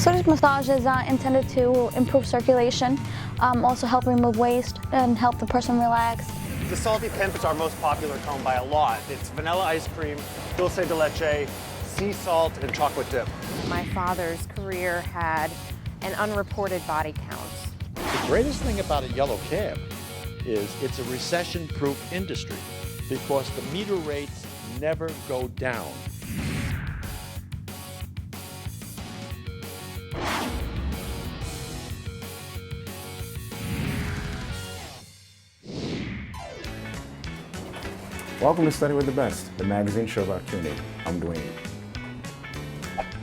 So this massage is intended to improve circulation, also help remove waste and help the person relax. The salty pimp is our most popular cone by a lot. It's vanilla ice cream, dulce de leche, sea salt, and chocolate dip. My father's career had an unreported body count. The greatest thing about a yellow cab is it's a recession-proof industry because the meter rates never go down. Welcome to Study with the Best, the magazine show about CUNY. I'm Duane.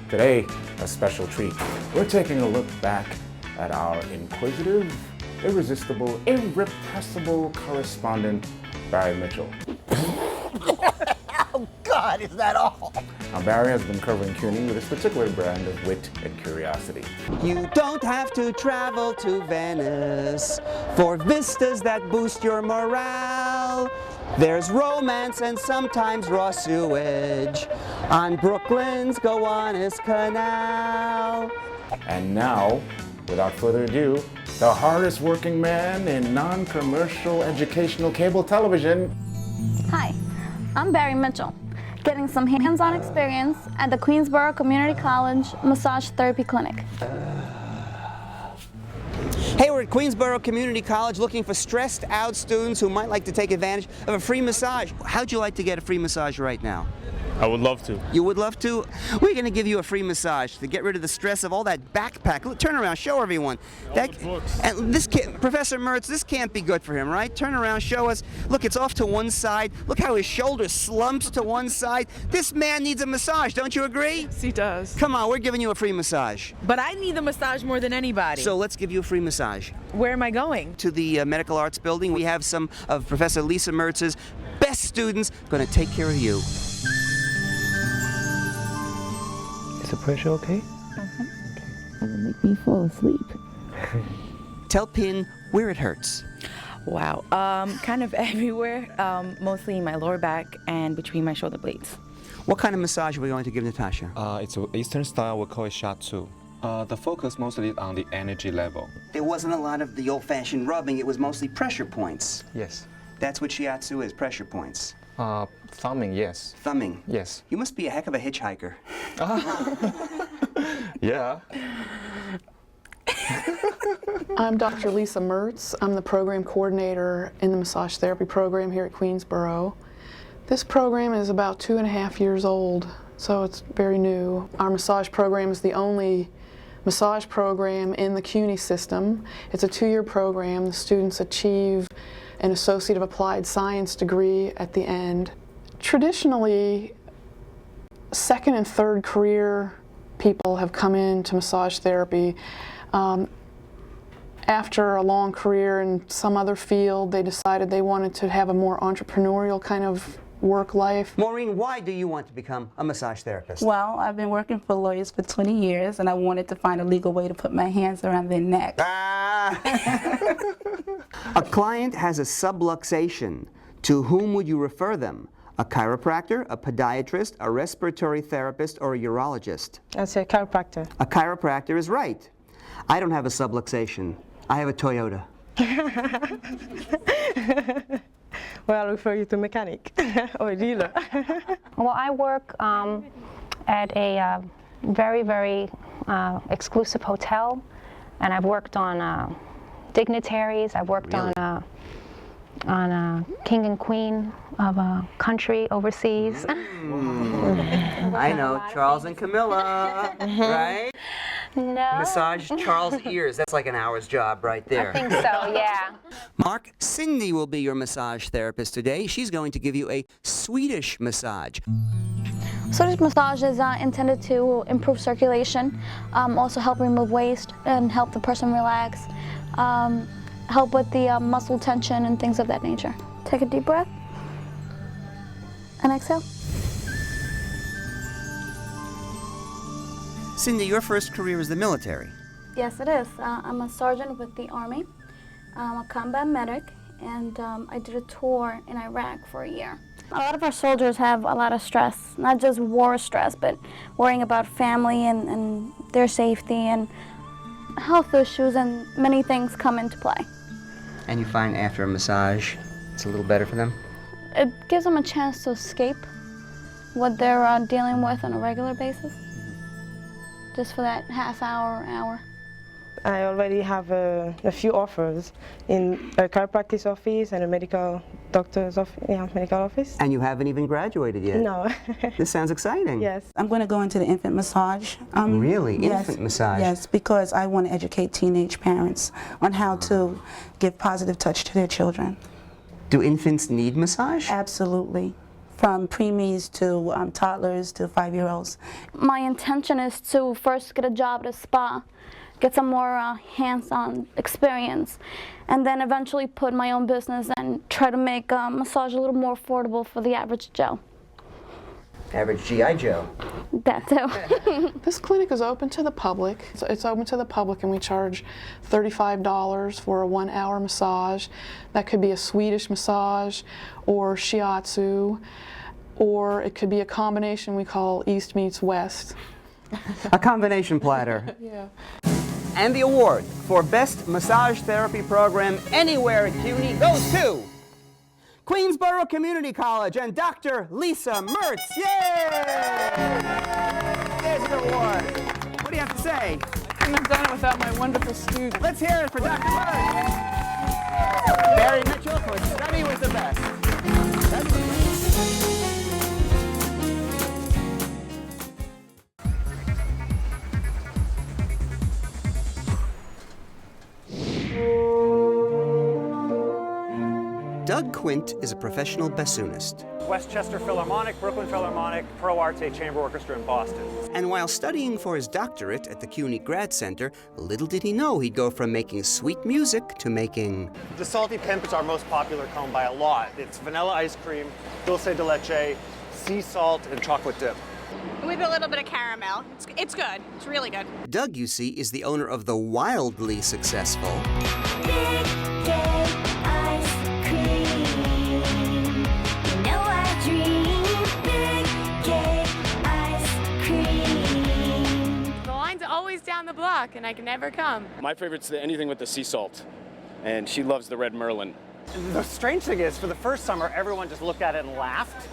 Today, a special treat. We're taking a look back at our inquisitive, irresistible, irrepressible correspondent, Barry Mitchell. Oh God, is that all? Now, Barry has been covering CUNY with his particular brand of wit and curiosity. You don't have to travel to Venice for vistas that boost your morale. There's romance and sometimes raw sewage on Brooklyn's Gowanus Canal. And now, without further ado, the hardest working man in non-commercial educational cable television. Hi, I'm Barry Mitchell, getting some hands-on experience at the Queensborough Community College Massage Therapy Clinic. Hey, we're at Queensborough Community College looking for stressed out students who might like to take advantage of a free massage. How'd you like to get a free massage right now? I would love to. You would love to? We're going to give you a free massage to get rid of the stress of all that backpack. Look, turn around, show everyone. And this Professor Mertz, this can't be good for him, right? Turn around, show us. Look, it's off to one side. Look how his shoulder slumps to one side. This man needs a massage, don't you agree? Yes, he does. Come on, we're giving you a free massage. But I need the massage more than anybody. So let's give you a free massage. Where am I going? To the Medical Arts Building. We have some of Professor Lisa Mertz's best students going to take care of you. Is the pressure okay? It'll make me fall asleep. Tell Pin where it hurts. Wow, kind of everywhere, mostly in my lower back and between my shoulder blades. What kind of massage are we going to give Natasha? It's an Eastern style, we call it Shiatsu. The focus mostly on the energy level. There wasn't a lot of the old-fashioned rubbing, it was mostly pressure points. Yes. That's what Shiatsu is, pressure points. Thumbing, yes. Thumbing? Yes. You must be a heck of a hitchhiker. Yeah. I'm Dr. Lisa Mertz. I'm the program coordinator in the massage therapy program here at Queensborough. This program is about 2.5 years old, so it's very new. Our massage program is the only massage program in the CUNY system. It's a 2-year program. The students achieve an Associate of Applied Science degree at the end. Traditionally, second and third career people have come into massage therapy. After a long career in some other field, they decided they wanted to have a more entrepreneurial kind of work life. Maureen, why do you want to become a massage therapist? Well, I've been working for lawyers for 20 years and I wanted to find a legal way to put my hands around their neck. A client has a subluxation. To whom would you refer them? A chiropractor, a podiatrist, a respiratory therapist, or a urologist? I'd say chiropractor. A chiropractor is right. I don't have a subluxation. I have a Toyota. Well, I'll refer you to a mechanic or a dealer. Well, I work at a very, very exclusive hotel, and I've worked on dignitaries. I've worked on a king and queen of a country overseas. I know, Charles and Camilla, right? No. Massage Charles' ears. That's like an hour's job right there. I think so, yeah. Mark, Cindy will be your massage therapist today. She's going to give you a Swedish massage. So this massage is intended to improve circulation, also help remove waste and help the person relax, help with the muscle tension and things of that nature. Take a deep breath and exhale. Cindy, your first career is the military. Yes, it is. I'm a sergeant with the Army. I'm a combat medic, and I did a tour in Iraq for a year. A lot of our soldiers have a lot of stress, not just war stress, but worrying about family and their safety and health issues, and many things come into play. And you find after a massage, it's a little better for them? It gives them a chance to escape what they're dealing with on a regular basis, just for that half hour. I already have a few offers in a chiropractic office and a medical doctor's office, medical office. And you haven't even graduated yet? No. This sounds exciting. Yes. I'm going to go into the infant massage. Really? Yes, Infant massage? Yes, because I want to educate teenage parents on how to give positive touch to their children. Do infants need massage? Absolutely. From preemies to toddlers to 5-year-olds. My intention is to first get a job at a spa, get some more hands-on experience, and then eventually put my own business and try to make massage a little more affordable for the average Joe. Average G.I. Joe. That too. This clinic is open to the public. It's open to the public, and we charge $35 for a 1-hour massage. That could be a Swedish massage or shiatsu, or it could be a combination we call East meets West. A combination platter. Yeah. And the award for Best Massage Therapy Program anywhere at CUNY goes to Queensborough Community College and Dr. Lisa Mertz. Yay! There's your award. What do you have to say? I couldn't have done it without my wonderful students. Let's hear it for Dr. Mertz. Barry Mitchell for Study Was the Best. Doug Quint is a professional bassoonist. Westchester Philharmonic, Brooklyn Philharmonic, Pro Arte Chamber Orchestra in Boston. And while studying for his doctorate at the CUNY Grad Center, little did he know he'd go from making sweet music to making... The Salty Pimp is our most popular cone by a lot. It's vanilla ice cream, dulce de leche, sea salt, and chocolate dip. With a little bit of caramel. It's good. It's really good. Doug, you see, is the owner of the wildly successful... Big Gay Ice Cream. You know I dream. Big Gay Ice Cream. The lines are always down the block, and I can never come. My favorite's anything with the sea salt, and she loves the red Merlin. The strange thing is, for the first summer, everyone just looked at it and laughed.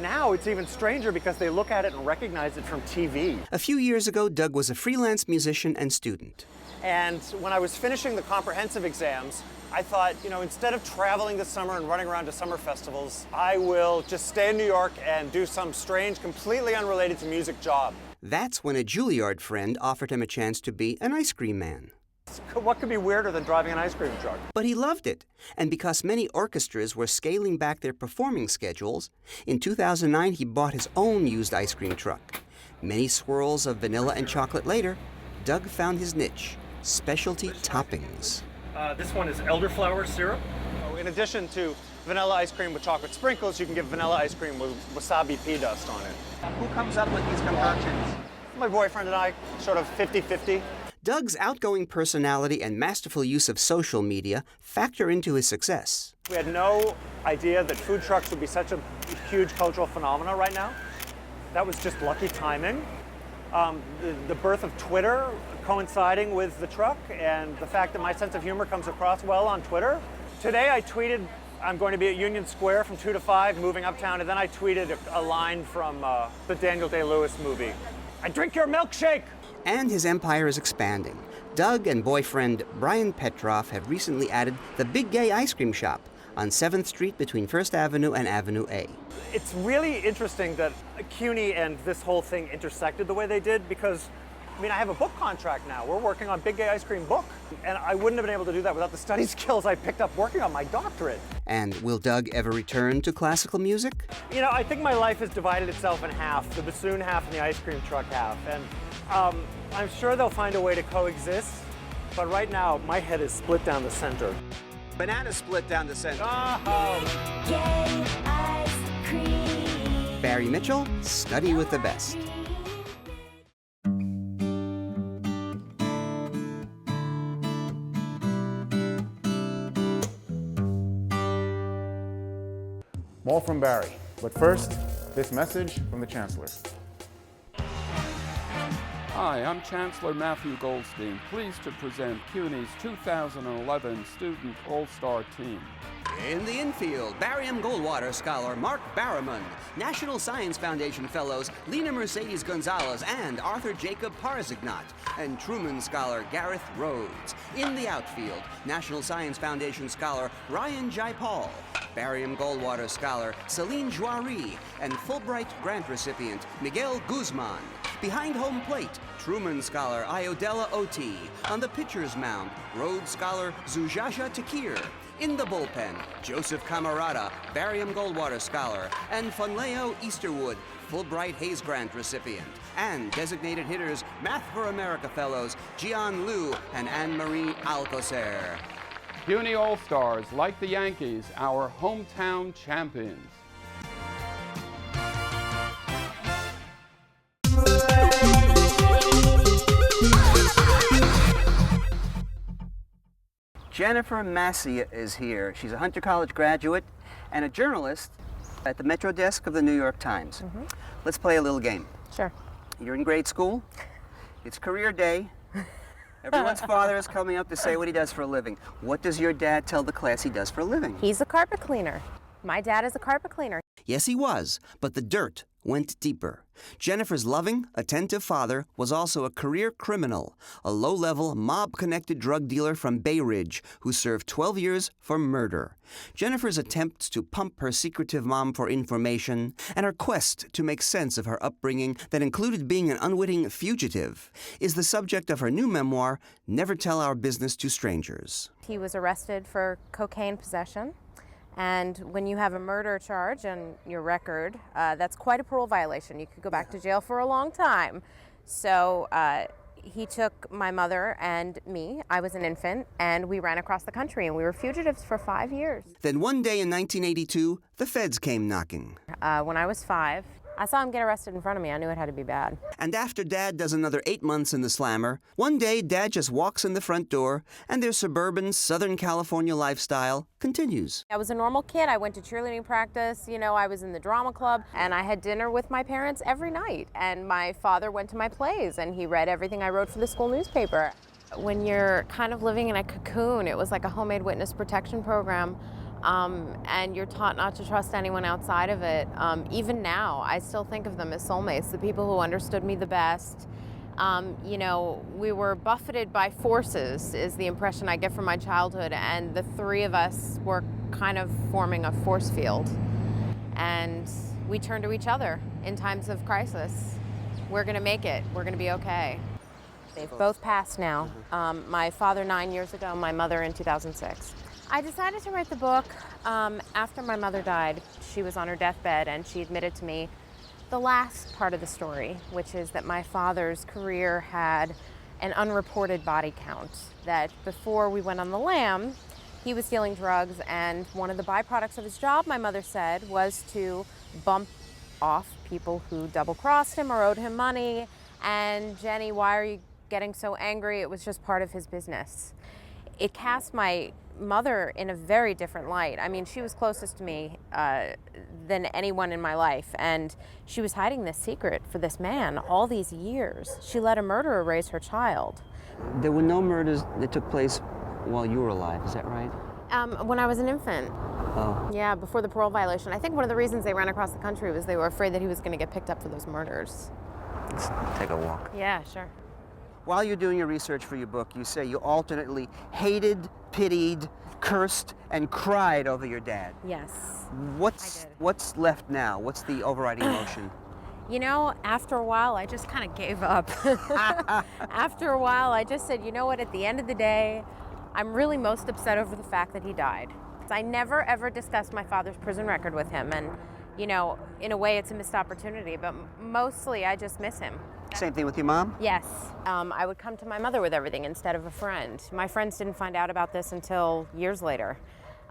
Now it's even stranger because they look at it and recognize it from TV. A few years ago, Doug was a freelance musician and student. And when I was finishing the comprehensive exams, I thought, instead of traveling this summer and running around to summer festivals, I will just stay in New York and do some strange, completely unrelated to music job. That's when a Juilliard friend offered him a chance to be an ice cream man. What could be weirder than driving an ice cream truck? But he loved it. And because many orchestras were scaling back their performing schedules, in 2009 he bought his own used ice cream truck. Many swirls of vanilla and chocolate later, Doug found his niche, specialty toppings. This one is elderflower syrup. In addition to vanilla ice cream with chocolate sprinkles, you can get vanilla ice cream with wasabi pea dust on it. Who comes up with these concoctions? My boyfriend and I, sort of 50-50. Doug's outgoing personality and masterful use of social media factor into his success. We had no idea that food trucks would be such a huge cultural phenomenon right now. That was just lucky timing. The birth of Twitter coinciding with the truck, and the fact that my sense of humor comes across well on Twitter. Today I tweeted, I'm going to be at Union Square from 2 to 5, moving uptown, and then I tweeted a line from the Daniel Day-Lewis movie. I drink your milkshake! And his empire is expanding. Doug and boyfriend Brian Petroff have recently added the Big Gay Ice Cream Shop on 7th Street between 1st Avenue and Avenue A. It's really interesting that CUNY and this whole thing intersected the way they did because, I have a book contract now. We're working on Big Gay Ice Cream book, and I wouldn't have been able to do that without the study skills I picked up working on my doctorate. And will Doug ever return to classical music? I think my life has divided itself in half, the bassoon half and the ice cream truck half. And I'm sure they'll find a way to coexist, but right now, my head is split down the center. Banana split down the center. Gay Ice Cream. Barry Mitchell, Study with the Best. More from Barry. But first, this message from the Chancellor. Hi, I'm Chancellor Matthew Goldstein, pleased to present CUNY's 2011 Student All-Star Team. In the infield, Barium Goldwater Scholar Mark Barriman, National Science Foundation Fellows Lena Mercedes Gonzalez and Arthur Jacob Parzignot, and Truman Scholar Gareth Rhodes. In the outfield, National Science Foundation Scholar Ryan Jaipal, Barium Goldwater Scholar Celine Joiry, and Fulbright Grant recipient Miguel Guzman. Behind home plate, Truman Scholar Iodella Oti. On the pitcher's mound, Rhodes Scholar Zujasha Takir. In the bullpen, Joseph Camarada, Barium Goldwater Scholar, and Funleo Easterwood, Fulbright Hayes Grant recipient. And designated hitters, Math for America Fellows Gian Liu and Anne-Marie Alcocer. CUNY All-Stars, like the Yankees, our hometown champions. Jennifer Massey is here. She's a Hunter College graduate and a journalist at the Metro desk of the New York Times. Let's play a little game. Sure. You're in grade school. It's career day. Everyone's father is coming up to say what he does for a living. What does your dad tell the class he does for a living? He's a carpet cleaner. My dad is a carpet cleaner. Yes, he was, but the dirt went deeper. Jennifer's loving, attentive father was also a career criminal, a low-level, mob-connected drug dealer from Bay Ridge who served 12 years for murder. Jennifer's attempts to pump her secretive mom for information and her quest to make sense of her upbringing that included being an unwitting fugitive is the subject of her new memoir, Never Tell Our Business to Strangers. He was arrested for cocaine possession. And when you have a murder charge on your record, that's quite a parole violation. You could go back to jail for a long time. So he took my mother and me, I was an infant, and we ran across the country, and we were fugitives for 5 years. Then one day in 1982, the feds came knocking. When I was 5, I saw him get arrested in front of me. I knew it had to be bad. And after Dad does another 8 months in the slammer, one day Dad just walks in the front door and their suburban Southern California lifestyle continues. I was a normal kid. I went to cheerleading practice, you know, I was in the drama club, and I had dinner with my parents every night. And my father went to my plays, and he read everything I wrote for the school newspaper. When you're kind of living in a cocoon, it was like a homemade witness protection program. And you're taught not to trust anyone outside of it. Even now, I still think of them as soulmates, the people who understood me the best. You know, we were buffeted by forces, is the impression I get from my childhood, and the three of us were kind of forming a force field. And we turn to each other in times of crisis. We're gonna make it, we're gonna be okay. They've both passed now. My father 9 years ago, my mother in 2006. I decided to write the book after my mother died. She was on her deathbed, and she admitted to me the last part of the story, which is that my father's career had an unreported body count, that before we went on the lam, he was dealing drugs, and one of the byproducts of his job, my mother said, was to bump off people who double-crossed him or owed him money. And Jenny, why are you getting so angry? It was just part of his business. It cast my mother in a very different light. I mean, she was closest to me than anyone in my life, and she was hiding this secret for this man all these years. She let a murderer raise her child. There were no murders that took place while you were alive, is that right? When I was an infant. Oh. Yeah, before the parole violation. I think one of the reasons they ran across the country was they were afraid that he was going to get picked up for those murders. Let's take a walk. Yeah, sure. While you're doing your research for your book, you say you alternately hated, pitied, cursed, and cried over your dad. Yes. What's left now? What's the overriding emotion? You know, after a while, I just kind of gave up. After a while, I just said, you know what, at the end of the day, I'm really most upset over the fact that he died. I never, ever discussed my father's prison record with him, and, you know, in a way, it's a missed opportunity, but mostly, I just miss him. Same thing with your mom? Yes. I would come to my mother with everything instead of a friend. My friends didn't find out about this until years later.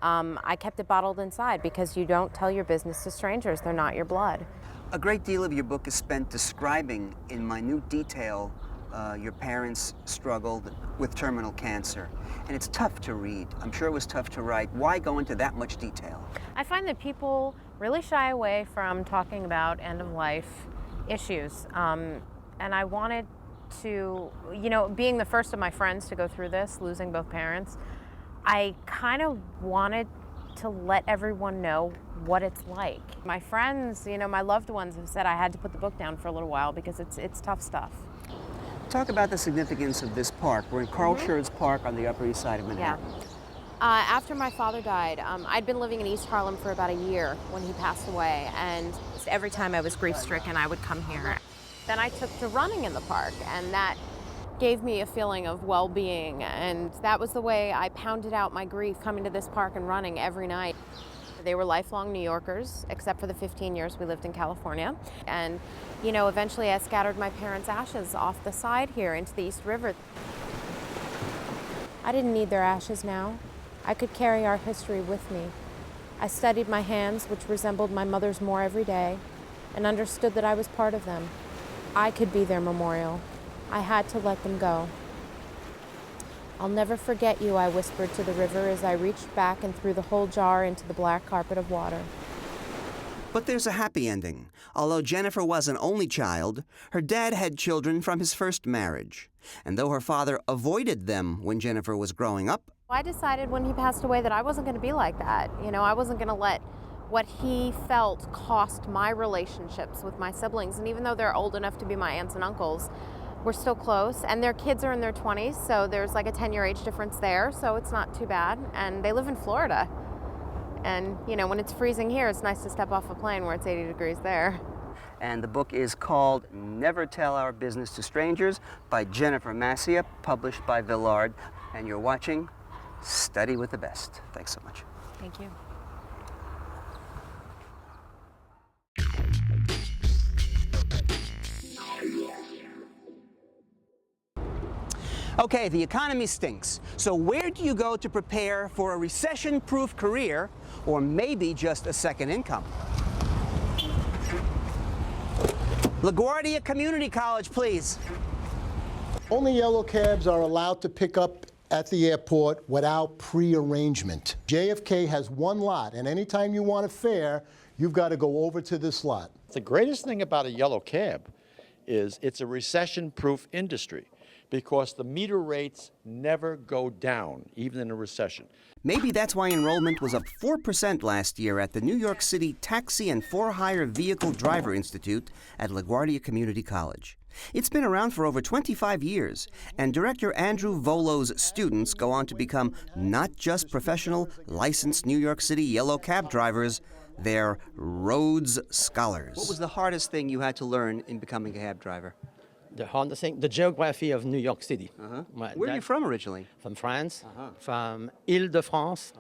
I kept it bottled inside because you don't tell your business to strangers. They're not your blood. A great deal of your book is spent describing in minute detail your parents struggled with terminal cancer, and it's tough to read. I'm sure it was tough to write. Why go into that much detail? I find that people really shy away from talking about end-of-life issues, and I wanted to, you know, being the first of my friends to go through this, losing both parents, I kind of wanted to let everyone know what it's like. My friends, you know, my loved ones have said I had to put the book down for a little while because it's tough stuff. Talk about the significance of this park. We're in Carl Schurz Park on the Upper East Side of Manhattan. Yeah. After my father died, I'd been living in East Harlem for about a year when he passed away, and every time I was grief-stricken, I would come here. Then I took to running in the park, and that gave me a feeling of well-being, and that was the way I pounded out my grief, coming to this park and running every night. They were lifelong New Yorkers, except for the 15 years we lived in California. And, you know, eventually I scattered my parents' ashes off the side here into the East River. I didn't need their ashes now. I could carry our history with me. I studied my hands, which resembled my mother's more every day, and understood that I was part of them. I could be their memorial. I had to let them go. I'll never forget you, I whispered to the river as I reached back and threw the whole jar into the black carpet of water. But there's a happy ending. Although Jennifer was an only child, her dad had children from his first marriage. And though her father avoided them when Jennifer was growing up, I decided when he passed away that I wasn't going to be like that. You know, I wasn't going to let what he felt cost my relationships with my siblings. And even though they're old enough to be my aunts and uncles, we're still close, and their kids are in their 20s, so there's like a 10-year age difference there, so it's not too bad. And they live in Florida. And, you know, when it's freezing here, it's nice to step off a plane where it's 80 degrees there. and the book is called Never Tell Our Business to Strangers by Jennifer Massia, published by Villard. And you're watching Study with the Best. Thanks so much. Thank you. Okay, the economy stinks. So where do you go to prepare for a recession-proof career, or maybe just a second income? LaGuardia Community College, please. Only yellow cabs are allowed to pick up at the airport without pre-arrangement. JFK has one lot, and anytime you want a fare, you've got to go over to this lot. The greatest thing about a yellow cab is it's a recession-proof industry, because the meter rates never go down, even in a recession. Maybe that's why enrollment was up 4% last year at the New York City Taxi and For-Hire Vehicle Driver Institute at LaGuardia Community College. It's been around for over 25 years, and Director Andrew Volo's students go on to become not just professional, licensed New York City yellow cab drivers, they're Rhodes Scholars. What was the hardest thing you had to learn in becoming a cab driver? The hardest thing, the geography of New York City. Right, where are you from originally? From France, from Ile-de-France.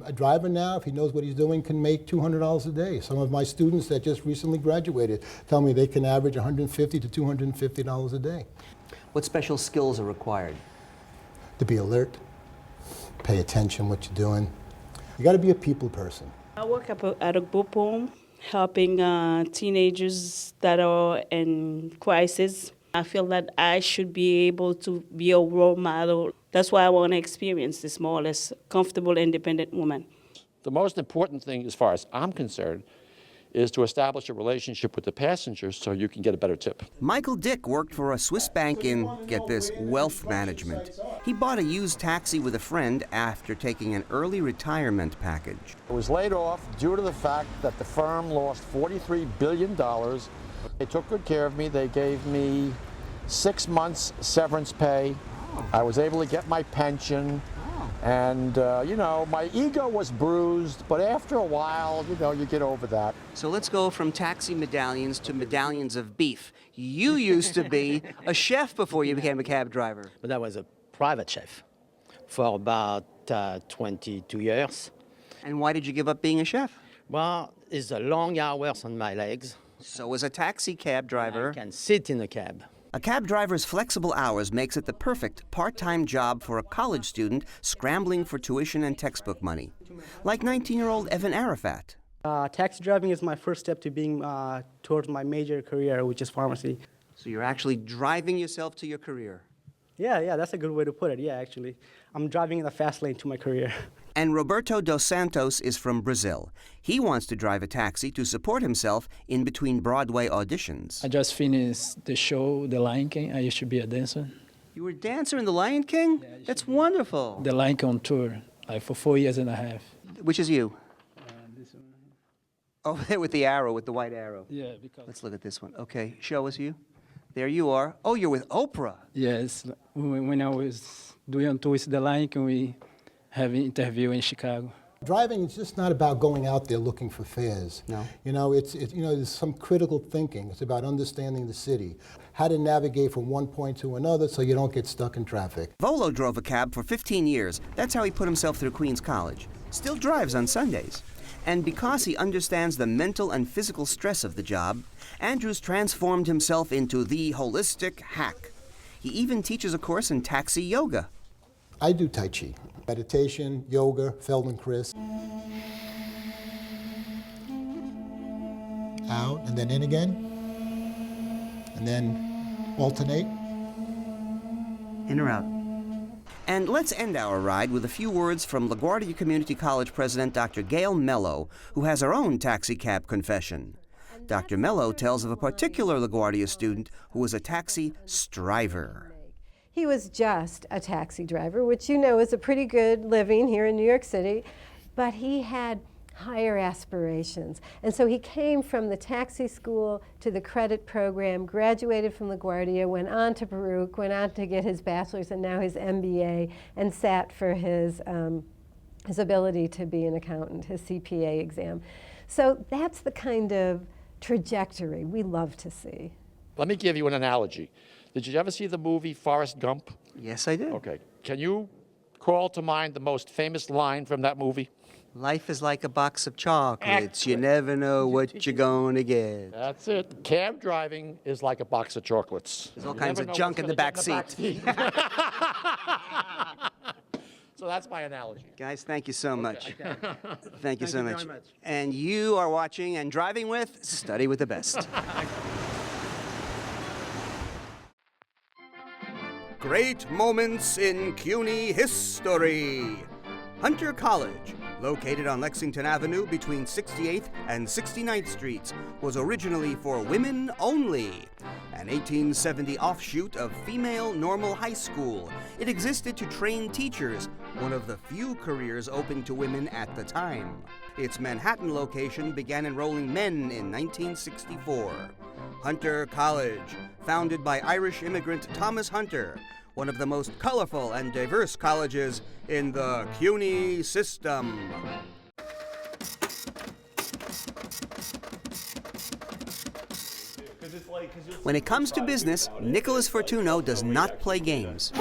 A driver now, if he knows what he's doing, can make $200 a day. Some of my students that just recently graduated tell me they can average $150 to $250 a day. What special skills are required? To be alert, pay attention what you're doing. You got to be a people person. I work at a group home, helping teenagers that are in crisis. I feel that I should be able to be a role model. That's why I want to experience this more or less comfortable, independent woman. The most important thing, as far as I'm concerned, is to establish a relationship with the passengers so you can get a better tip. Michael Dick worked for a Swiss bank in, get this, wealth management. He bought a used taxi with a friend after taking an early retirement package. I was laid off due to the fact that the firm lost $43 billion. They took good care of me. They gave me 6 months severance pay. I was able to get my pension. And, you know, my ego was bruised, but after a while, you know, you get over that. So let's go from taxi medallions to medallions of beef. You used to be a chef before you became a cab driver. But I was a private chef for about 22 years. And why did you give up being a chef? Well, it's a long hours on my legs. So as a taxi cab driver, I can sit in a cab. A cab driver's flexible hours makes it the perfect part-time job for a college student scrambling for tuition and textbook money, like 19-year-old Evan Arafat. Taxi driving is my first step to being towards my major career, which is pharmacy. So you're actually driving yourself to your career. Yeah, that's a good way to put it. Yeah, actually. I'm driving in the fast lane to my career. And Roberto dos Santos is from Brazil. He wants to drive a taxi to support himself in between Broadway auditions. I just finished the show, The Lion King. I used to be a dancer. You were a dancer in The Lion King? That's wonderful. The Lion King on tour, like for 4 years and a half. Which is you? This one. Oh, there with the arrow, with the white arrow. Yeah, because... Let's look at this one. Okay, show us you. There you are. Oh, you're with Oprah. Yes, when I was doing on tour with The Lion King, we have an interview in Chicago. Driving is just not about going out there looking for fares. No. You know, there's some critical thinking. It's about understanding the city, how to navigate from one point to another so you don't get stuck in traffic. Volo drove a cab for 15 years. That's how he put himself through Queens College. Still drives on Sundays. And because he understands the mental and physical stress of the job, Andrews transformed himself into the holistic hack. He even teaches a course in taxi yoga. I do Tai Chi, meditation, yoga, Feldenkrais. Out and then in again. And then alternate. In or out. And let's end our ride with a few words from LaGuardia Community College President Dr. Gail Mello, who has her own taxi cab confession. Dr. Mello tells of a particular LaGuardia student who was a taxi striver. He was just a taxi driver, which you know is a pretty good living here in New York City, but he had higher aspirations. And so he came from the taxi school to the credit program, graduated from LaGuardia, went on to Baruch, went on to get his bachelor's and now his MBA, and sat for his ability to be an accountant, his CPA exam. So that's the kind of trajectory we love to see. Let me give you an analogy. Did you ever see the movie Forrest Gump? Yes, I did. Okay. Can you call to mind the most famous line from that movie? Life is like a box of chocolates. You never know what you're going to get. That's it. Cab driving is like a box of chocolates. There's all kinds of junk in the back seat. So that's my analogy. Guys, thank you so much. Okay. Thank you so very much. much. And you are watching and driving with Study with the Best. Great moments in CUNY history. Hunter College, located on Lexington Avenue between 68th and 69th Streets, was originally for women only. An 1870 offshoot of Female Normal High School, it existed to train teachers, one of the few careers open to women at the time. Its Manhattan location began enrolling men in 1964. Hunter College, founded by Irish immigrant Thomas Hunter, one of the most colorful and diverse colleges in the CUNY system. When it comes to business, Nicholas Fortuno does not play games.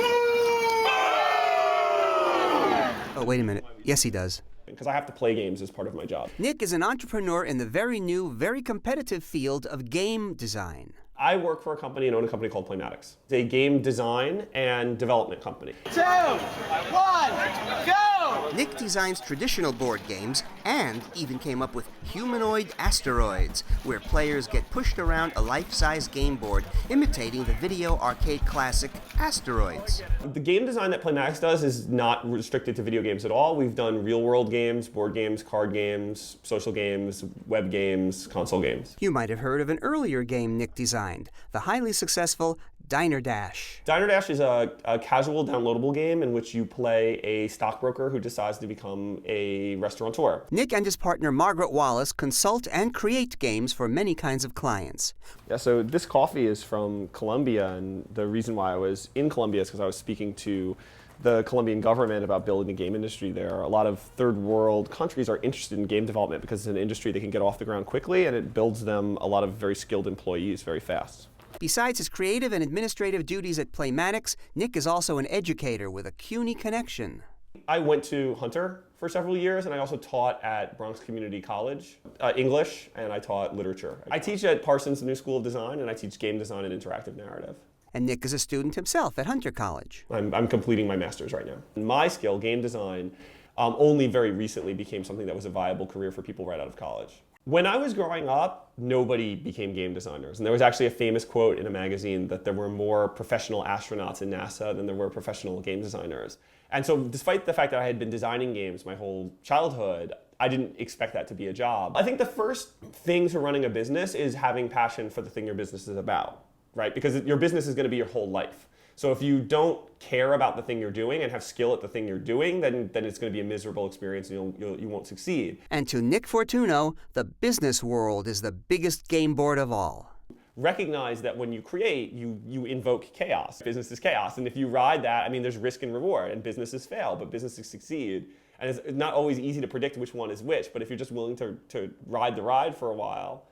Oh, wait a minute. Yes, he does. Because I have to play games as part of my job. Nick is an entrepreneur in the very new, very competitive field of game design. I work for a company and own a company called Playmatics. It's a game design and development company. 2, 1, go! Nick designs traditional board games and even came up with humanoid asteroids, where players get pushed around a life-size game board imitating the video arcade classic Asteroids. The game design that Playmatics does is not restricted to video games at all. We've done real-world games, board games, card games, social games, web games, console games. You might have heard of an earlier game Nick designed, the highly successful Diner Dash. Diner Dash is a casual downloadable game in which you play a stockbroker who decides to become a restaurateur. Nick and his partner Margaret Wallace consult and create games for many kinds of clients. Yeah, so this coffee is from Colombia, and the reason why I was in Colombia is because I was speaking to the Colombian government about building the game industry there. A lot of third world countries are interested in game development because it's an industry that can get off the ground quickly, and it builds them a lot of very skilled employees very fast. Besides his creative and administrative duties at Playmatics, Nick is also an educator with a CUNY connection. I went to Hunter for several years, and I also taught at Bronx Community College, English, and I taught literature. I teach at Parsons New School of Design, and I teach game design and interactive narrative. And Nick is a student himself at Hunter College. I'm completing my master's right now. My skill, game design, only very recently became something that was a viable career for people right out of college. When I was growing up, nobody became game designers. And there was actually a famous quote in a magazine that there were more professional astronauts in NASA than there were professional game designers. And so despite the fact that I had been designing games my whole childhood, I didn't expect that to be a job. I think the first thing to running a business is having passion for the thing your business is about, right? Because your business is going to be your whole life. So if you don't care about the thing you're doing and have skill at the thing you're doing, then it's going to be a miserable experience and you won't succeed. And to Nick Fortuno, the business world is the biggest game board of all. Recognize that when you create, you invoke chaos. Business is chaos, and if you ride that, I mean, there's risk and reward, and businesses fail, but businesses succeed. And it's not always easy to predict which one is which, but if you're just willing to ride the ride for a while,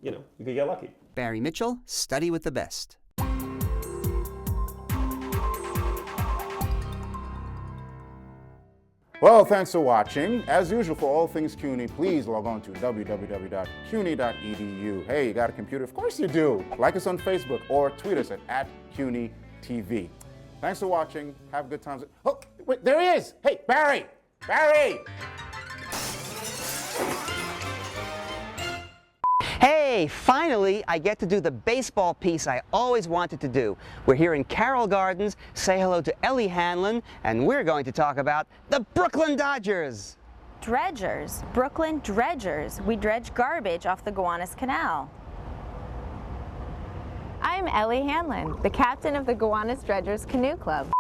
you could get lucky. Barry Mitchell, study with the best. Well, thanks for watching. As usual, for all things CUNY, please log on to www.cuny.edu. Hey, you got a computer? Of course you do. Like us on Facebook or tweet us at CUNY TV. Thanks for watching. Have a good time. Oh, wait, there he is. Hey, Barry! Barry! Hey, finally, I get to do the baseball piece I always wanted to do. We're here in Carroll Gardens. Say hello to Ellie Hanlon, and we're going to talk about the Brooklyn Dodgers. Dredgers, Brooklyn dredgers. We dredge garbage off the Gowanus Canal. I'm Ellie Hanlon, the captain of the Gowanus Dredgers Canoe Club.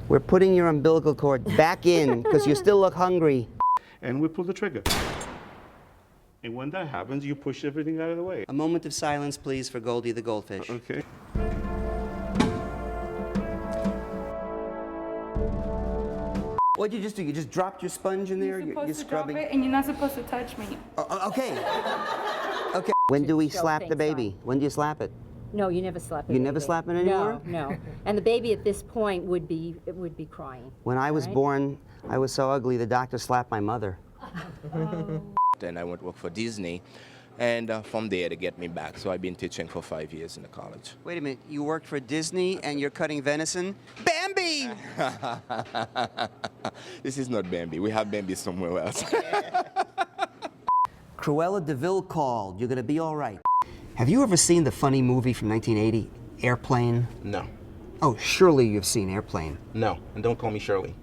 We're putting your umbilical cord back in because you still look hungry. And we pull the trigger. And when that happens, you push everything out of the way. A moment of silence, please, for Goldie the goldfish. Okay. What'd you just do? You just dropped your sponge in there? You're supposed you're to drop scrubbing? it, and you're not supposed to touch me. Okay. Okay. When do we slap the baby? When do you slap it? No, you never slap it. You never slap it anymore? No. And the baby at this point would be crying. When I was born, I was so ugly, the doctor slapped my mother. Then I went to work for Disney, and from there they get me back. So I've been teaching for 5 years in the college. Wait a minute, you worked for Disney and you're cutting venison? Bambi! This is not Bambi. We have Bambi somewhere else. Cruella de Vil called. You're gonna be all right. Have you ever seen the funny movie from 1980, Airplane? No. Oh, surely you've seen Airplane. No, and don't call me Shirley.